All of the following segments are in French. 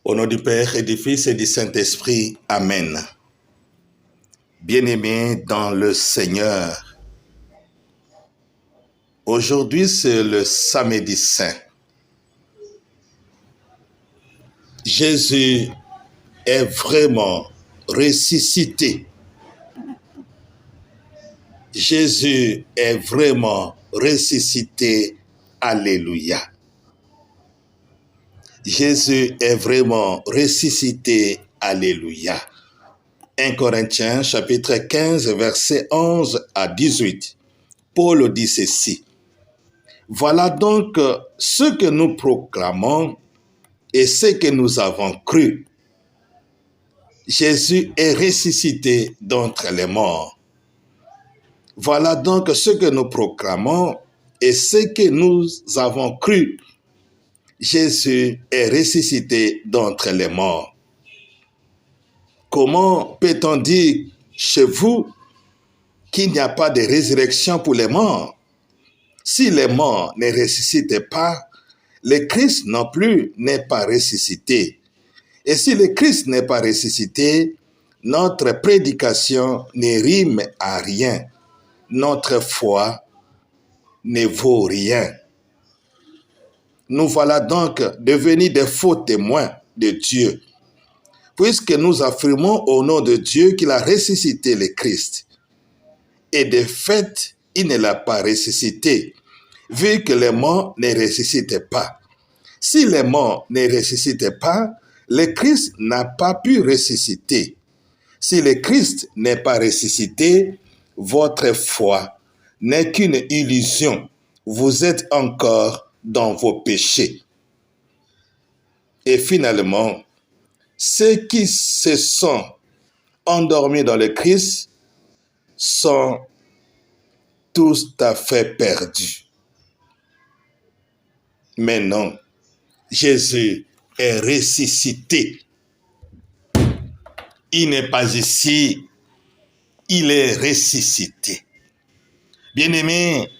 Au nom du Père et du Fils et du Saint-Esprit, Amen. Bien-aimés dans le Seigneur, aujourd'hui c'est le samedi saint. Jésus est vraiment ressuscité. Jésus est vraiment ressuscité. Alléluia. Jésus est vraiment ressuscité. Alléluia. 1 Corinthiens chapitre 15 versets 11 à 18. Paul dit ceci. Voilà donc ce que nous proclamons et ce que nous avons cru. Jésus est ressuscité d'entre les morts. Voilà donc ce que nous proclamons et ce que nous avons cru. Jésus est ressuscité d'entre les morts. Comment peut-on dire chez vous qu'il n'y a pas de résurrection pour les morts? Si les morts ne ressuscitent pas, le Christ non plus n'est pas ressuscité. Et si le Christ n'est pas ressuscité, notre prédication ne rime à rien. Notre foi ne vaut rien. Nous voilà donc devenus des faux témoins de Dieu, puisque nous affirmons au nom de Dieu qu'il a ressuscité le Christ. Et de fait, il ne l'a pas ressuscité, vu que les morts ne ressuscitent pas. Si les morts ne ressuscitent pas, le Christ n'a pas pu ressusciter. Si le Christ n'est pas ressuscité, votre foi n'est qu'une illusion. Vous êtes encore dans vos péchés. Et finalement, ceux qui se sont endormis dans le Christ sont tous à fait perdus. Mais non, Jésus est ressuscité. Il n'est pas ici, il est ressuscité. Bien-aimés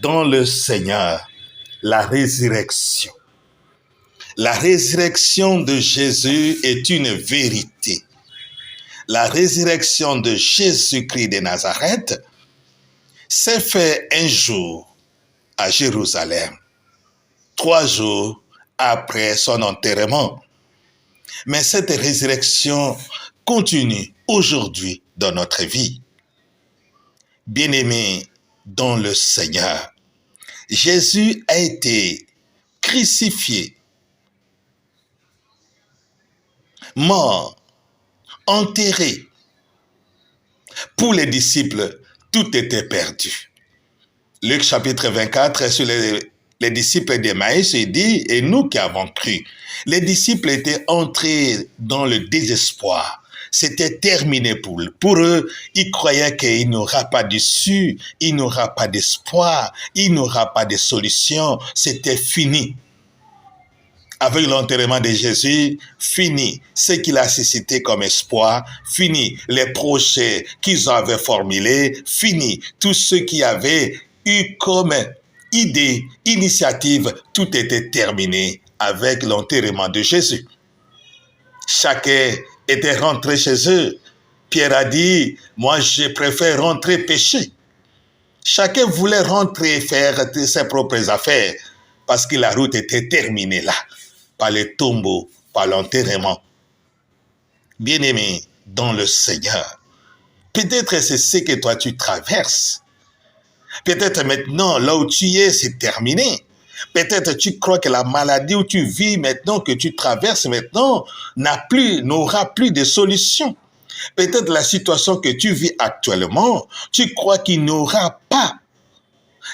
dans le Seigneur, la résurrection. La résurrection de Jésus est une vérité. La résurrection de Jésus-Christ de Nazareth s'est faite un jour à Jérusalem, 3 jours après son enterrement. Mais cette résurrection continue aujourd'hui dans notre vie. Bien-aimés dans le Seigneur, Jésus a été crucifié, mort, enterré. Pour les disciples, tout était perdu. Luc chapitre 24, sur les disciples d'Emmaüs, il dit, et nous qui avons cru, les disciples étaient entrés dans le désespoir. C'était terminé pour eux. Ils croyaient qu'il n'y aura pas d'issue, il n'y aura pas d'espoir, il n'y aura pas de solution. C'était fini. Avec l'enterrement de Jésus, fini ce qu'il a suscité comme espoir, fini les projets qu'ils avaient formulés, fini tout ce qu'ils avaient eu comme idée, initiative, tout était terminé avec l'enterrement de Jésus. Chacun était rentré chez eux. Pierre a dit, moi je préfère rentrer pécher. Chacun voulait rentrer faire ses propres affaires parce que la route était terminée là, par le tombeau, par l'enterrement. Bien-aimé dans le Seigneur, peut-être c'est ce que toi tu traverses. Peut-être maintenant, là où tu es, c'est terminé. Peut-être tu crois que la maladie où tu vis maintenant, que tu traverses maintenant, n'aura plus de solution. Peut-être la situation que tu vis actuellement, tu crois qu'il n'y aura pas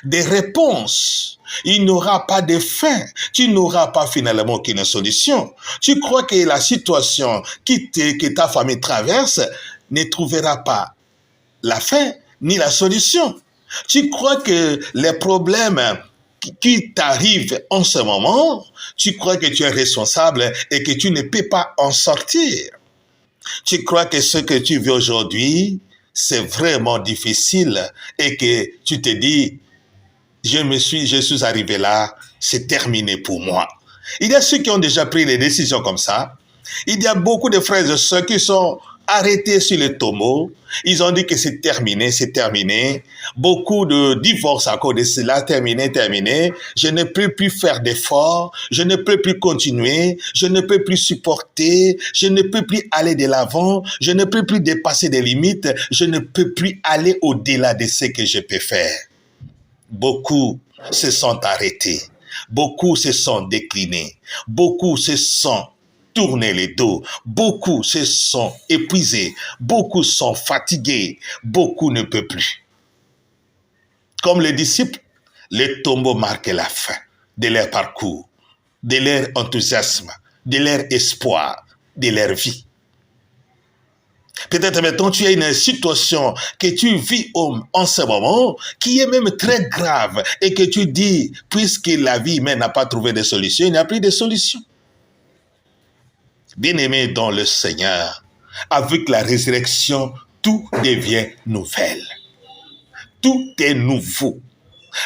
de réponse. Il n'y aura pas de fin. Tu n'auras pas finalement aucune solution. Tu crois que la situation que ta famille traverse ne trouvera pas la fin ni la solution. Tu crois que les problèmes qui t'arrivent en ce moment, tu crois que tu es responsable et que tu ne peux pas en sortir. Tu crois que ce que tu vis aujourd'hui, c'est vraiment difficile et que tu te dis, je suis arrivé là, c'est terminé pour moi. Il y a ceux qui ont déjà pris des décisions comme ça. Il y a beaucoup de frères et sœurs qui sont arrêtés sur le tombeau. Ils ont dit que c'est terminé, c'est terminé. Beaucoup de divorces à cause de cela, terminé, terminé. Je ne peux plus faire d'efforts, je ne peux plus continuer, je ne peux plus supporter, je ne peux plus aller de l'avant, je ne peux plus dépasser des limites, je ne peux plus aller au-delà de ce que je peux faire. Beaucoup se sont arrêtés, beaucoup se sont déclinés, beaucoup se sont tournés les dos, beaucoup se sont épuisés, beaucoup sont fatigués, beaucoup ne peuvent plus. Comme les disciples, le tombeau marque la fin de leur parcours, de leur enthousiasme, de leur espoir, de leur vie. Peut-être maintenant tu as une situation que tu vis en ce moment qui est même très grave et que tu dis, puisque la vie humaine n'a pas trouvé de solution, il n'y a plus de solution. Bien-aimé dans le Seigneur, avec la résurrection, tout devient nouvelle. Tout est nouveau.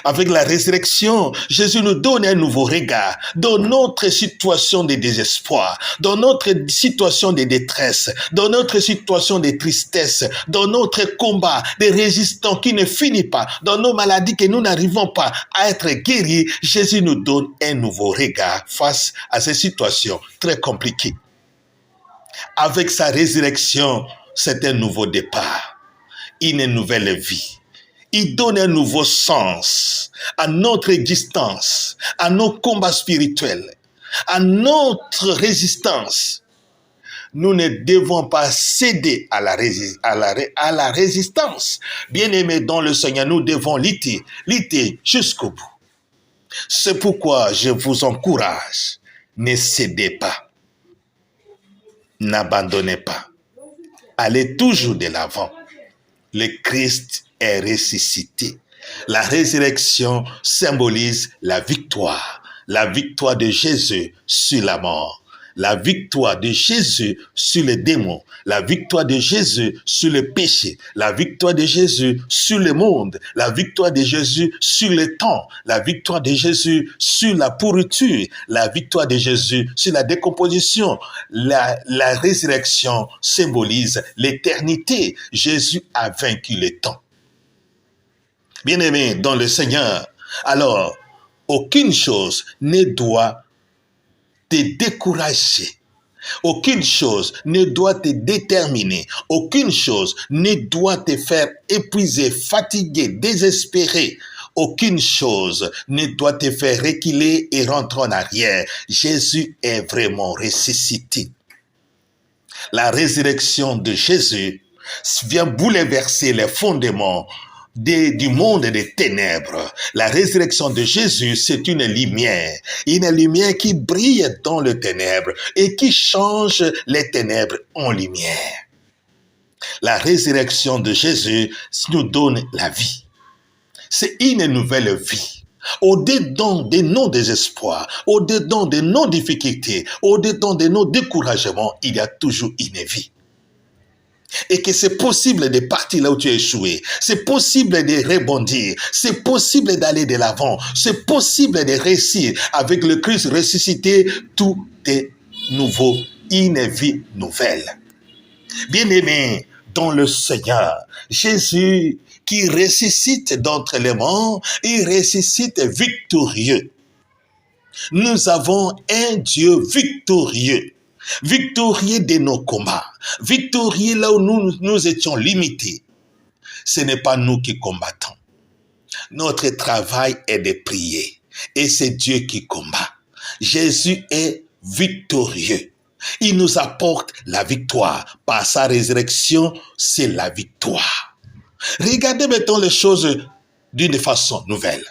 Avec la résurrection, Jésus nous donne un nouveau regard dans notre situation de désespoir, dans notre situation de détresse, dans notre situation de tristesse, dans notre combat de résistance qui ne finit pas, dans nos maladies que nous n'arrivons pas à être guéris. Jésus nous donne un nouveau regard face à ces situations très compliquées. Avec sa résurrection, c'est un nouveau départ, une nouvelle vie. Il donne un nouveau sens à notre existence, à nos combats spirituels, à notre résistance. Nous ne devons pas céder à la résistance. Bien-aimés dans le Seigneur, nous devons lutter jusqu'au bout. C'est pourquoi je vous encourage, ne cédez pas, n'abandonnez pas, allez toujours de l'avant. Le Christ est ressuscité. La résurrection symbolise la victoire de Jésus sur la mort, la victoire de Jésus sur les démons, la victoire de Jésus sur le péché, la victoire de Jésus sur le monde, la victoire de Jésus sur le temps, la victoire de Jésus sur la pourriture, la victoire de Jésus sur la décomposition. La résurrection symbolise l'éternité. Jésus a vaincu le temps. Bien-aimé dans le Seigneur, alors, aucune chose ne doit te décourager. Aucune chose ne doit te déterminer. Aucune chose ne doit te faire épuiser, fatiguer, désespérer. Aucune chose ne doit te faire reculer et rentrer en arrière. Jésus est vraiment ressuscité. La résurrection de Jésus vient bouleverser les fondements du monde des ténèbres. La résurrection de Jésus, c'est une lumière qui brille dans les ténèbres et qui change les ténèbres en lumière. La résurrection de Jésus nous donne la vie. C'est une nouvelle vie. Au-dedans de nos désespoirs, au-dedans de nos difficultés, au-dedans de nos découragements, il y a toujours une vie. Et que c'est possible de partir là où tu as échoué. C'est possible de rebondir. C'est possible d'aller de l'avant. C'est possible de réussir. Avec le Christ ressuscité, tout est nouveau. Une vie nouvelle. Bien-aimés dans le Seigneur, Jésus qui ressuscite d'entre les morts, il ressuscite victorieux. Nous avons un Dieu victorieux. Victorieux de nos combats, victorieux là où nous étions limités. Ce n'est pas nous qui combattons. Notre travail est de prier et c'est Dieu qui combat. Jésus est victorieux. Il nous apporte la victoire. Par sa résurrection, c'est la victoire. Regardez maintenant les choses d'une façon nouvelle.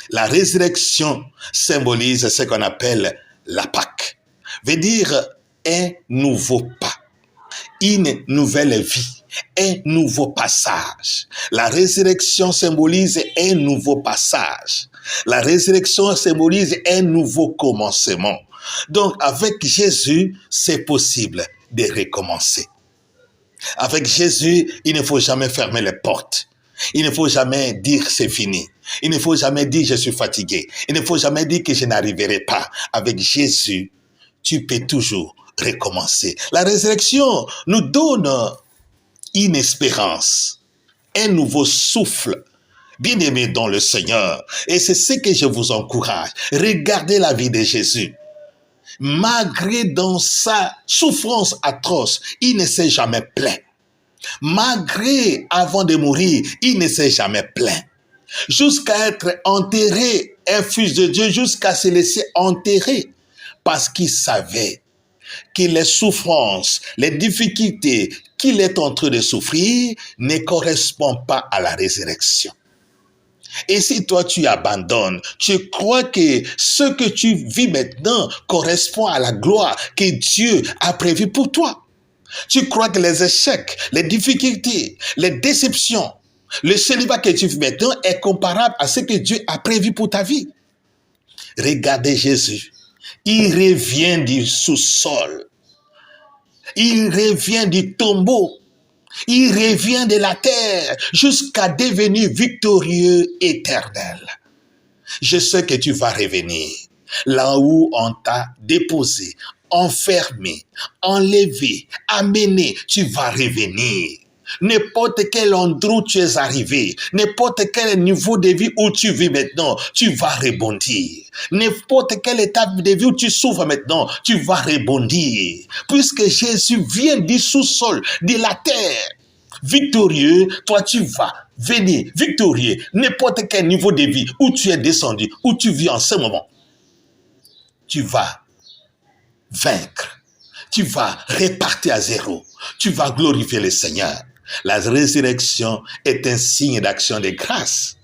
La résurrection symbolise ce qu'on appelle la Pâque. Veut dire un nouveau pas, une nouvelle vie, un nouveau passage. La résurrection symbolise un nouveau passage. La résurrection symbolise un nouveau commencement. Donc avec Jésus, c'est possible de recommencer. Avec Jésus, il ne faut jamais fermer les portes. Il ne faut jamais dire c'est fini. Il ne faut jamais dire je suis fatigué. Il ne faut jamais dire que je n'arriverai pas. Avec Jésus, tu peux toujours recommencer. La résurrection nous donne une espérance, un nouveau souffle. Bien-aimés dans le Seigneur, et c'est ce que je vous encourage. Regardez la vie de Jésus. Malgré dans sa souffrance atroce, il ne s'est jamais plaint. Malgré avant de mourir, il ne s'est jamais plaint. Jusqu'à être enterré, un fils de Dieu, jusqu'à se laisser enterrer, parce qu'il savait que les souffrances, les difficultés qu'il est en train de souffrir ne correspondent pas à la résurrection. Et si toi tu abandonnes, tu crois que ce que tu vis maintenant correspond à la gloire que Dieu a prévue pour toi. Tu crois que les échecs, les difficultés, les déceptions, le célibat que tu vis maintenant est comparable à ce que Dieu a prévu pour ta vie. Regardez Jésus. Il revient du sous-sol. Il revient du tombeau. Il revient de la terre jusqu'à devenir victorieux éternel. Je sais que tu vas revenir là où on t'a déposé, enfermé, enlevé, amené. Tu vas revenir. N'importe quel endroit où tu es arrivé, n'importe quel niveau de vie où tu vis maintenant, tu vas rebondir. N'importe quelle étape de vie où tu souffres maintenant, tu vas rebondir. Puisque Jésus vient du sous-sol, de la terre, victorieux, toi tu vas venir victorieux. N'importe quel niveau de vie où tu es descendu, où tu vis en ce moment, tu vas vaincre. Tu vas repartir à zéro. Tu vas glorifier le Seigneur. La résurrection est un signe d'action de grâce.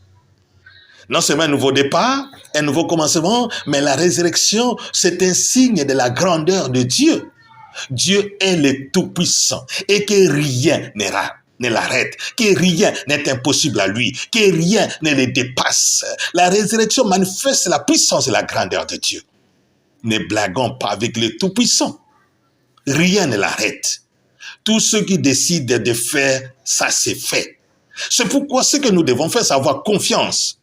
Non seulement un nouveau départ, un nouveau commencement, mais la résurrection, c'est un signe de la grandeur de Dieu. Dieu est le Tout-Puissant et que rien ne l'arrête, que rien n'est impossible à lui, que rien ne le dépasse. La résurrection manifeste la puissance et la grandeur de Dieu. Ne blaguons pas avec le Tout-Puissant. Rien ne l'arrête. Tout ce qui décide de faire, ça c'est fait. C'est pourquoi ce que nous devons faire, c'est avoir confiance.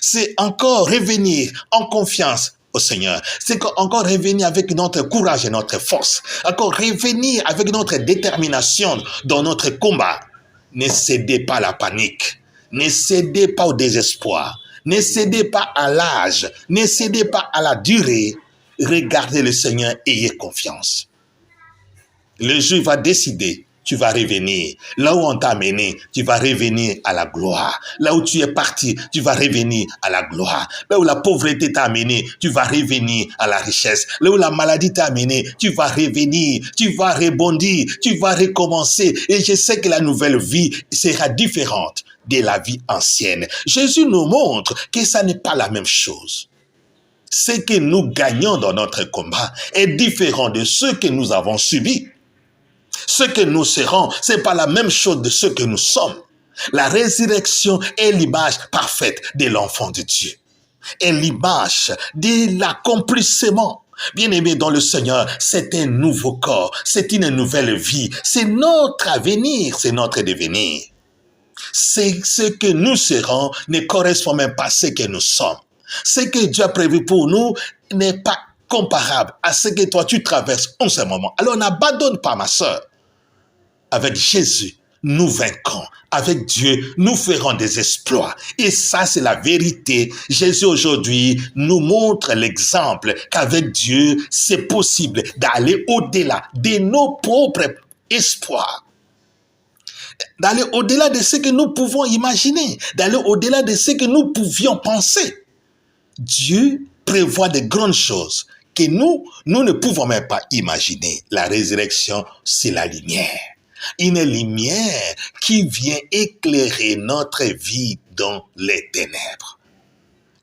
C'est encore revenir en confiance au Seigneur. C'est encore revenir avec notre courage et notre force. Encore revenir avec notre détermination dans notre combat. Ne cédez pas à la panique. Ne cédez pas au désespoir. Ne cédez pas à l'âge. Ne cédez pas à la durée. Regardez le Seigneur, ayez confiance. Le jour va décider, tu vas revenir. Là où on t'a amené, tu vas revenir à la gloire. Là où tu es parti, tu vas revenir à la gloire. Là où la pauvreté t'a amené, tu vas revenir à la richesse. Là où la maladie t'a amené, tu vas revenir, tu vas rebondir, tu vas recommencer. Et je sais que la nouvelle vie sera différente de la vie ancienne. Jésus nous montre que ça n'est pas la même chose. Ce que nous gagnons dans notre combat est différent de ce que nous avons subi. Ce que nous serons, c'est pas la même chose de ce que nous sommes. La résurrection est l'image parfaite de l'enfant de Dieu. Et l'image de l'accomplissement. Bien-aimé dans le Seigneur, c'est un nouveau corps, c'est une nouvelle vie, c'est notre avenir, c'est notre devenir. C'est ce que nous serons ne correspond même pas à ce que nous sommes. Ce que Dieu a prévu pour nous n'est pas comparable à ce que toi tu traverses en ce moment. Alors n'abandonne pas, ma sœur. Avec Jésus, nous vaincrons. Avec Dieu, nous ferons des exploits. Et ça, c'est la vérité. Jésus aujourd'hui nous montre l'exemple qu'avec Dieu, c'est possible d'aller au-delà de nos propres espoirs. D'aller au-delà de ce que nous pouvons imaginer. D'aller au-delà de ce que nous pouvions penser. Dieu prévoit de grandes choses que nous ne pouvons même pas imaginer. La résurrection, c'est la lumière. Une lumière qui vient éclairer notre vie dans les ténèbres.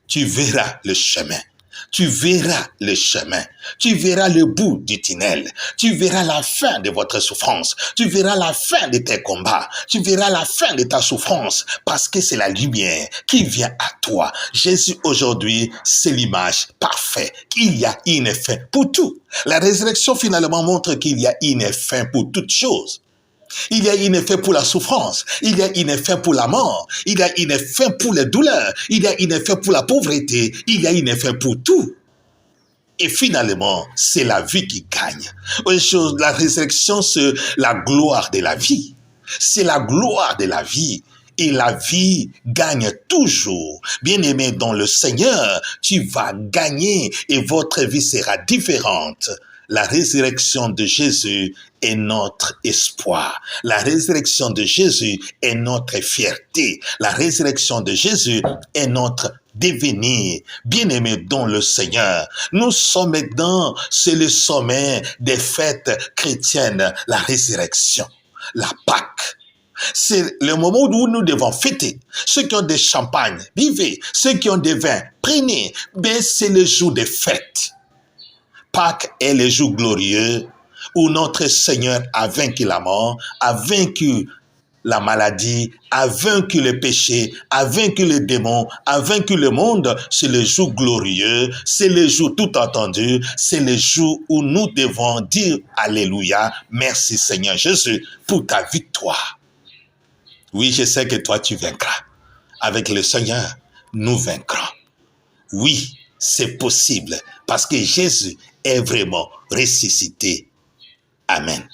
Tu verras le chemin. Tu verras le chemin. Tu verras le bout du tunnel. Tu verras la fin de votre souffrance. Tu verras la fin de tes combats. Tu verras la fin de ta souffrance parce que c'est la lumière qui vient à toi. Jésus aujourd'hui, c'est l'image parfaite. Il y a une fin pour tout. La résurrection finalement montre qu'il y a une fin pour toutes choses. Il y a une fin pour la souffrance, il y a une fin pour la mort, il y a une fin pour les douleurs, il y a une fin pour la pauvreté, il y a une fin pour tout. Et finalement, c'est la vie qui gagne. Une chose, la résurrection, c'est la gloire de la vie. C'est la gloire de la vie. Et la vie gagne toujours. Bien-aimé dans le Seigneur, tu vas gagner et votre vie sera différente. La résurrection de Jésus est notre espoir. La résurrection de Jésus est notre fierté. La résurrection de Jésus est notre devenir. Bien-aimés dans le Seigneur, nous sommes maintenant sur le sommet des fêtes chrétiennes, la résurrection, la Pâque. C'est le moment où nous devons fêter. Ceux qui ont des champagnes, buvez. Ceux qui ont des vins, prenez. Mais c'est le jour des fêtes. Pâques est le jour glorieux où notre Seigneur a vaincu la mort, a vaincu la maladie, a vaincu le péché, a vaincu les démons, a vaincu le monde. C'est le jour glorieux, c'est le jour tout entendu, c'est le jour où nous devons dire Alléluia, merci Seigneur Jésus pour ta victoire. Oui, je sais que toi, tu vaincras. Avec le Seigneur, nous vaincrons. Oui, c'est possible parce que Jésus est vraiment ressuscité. Amen.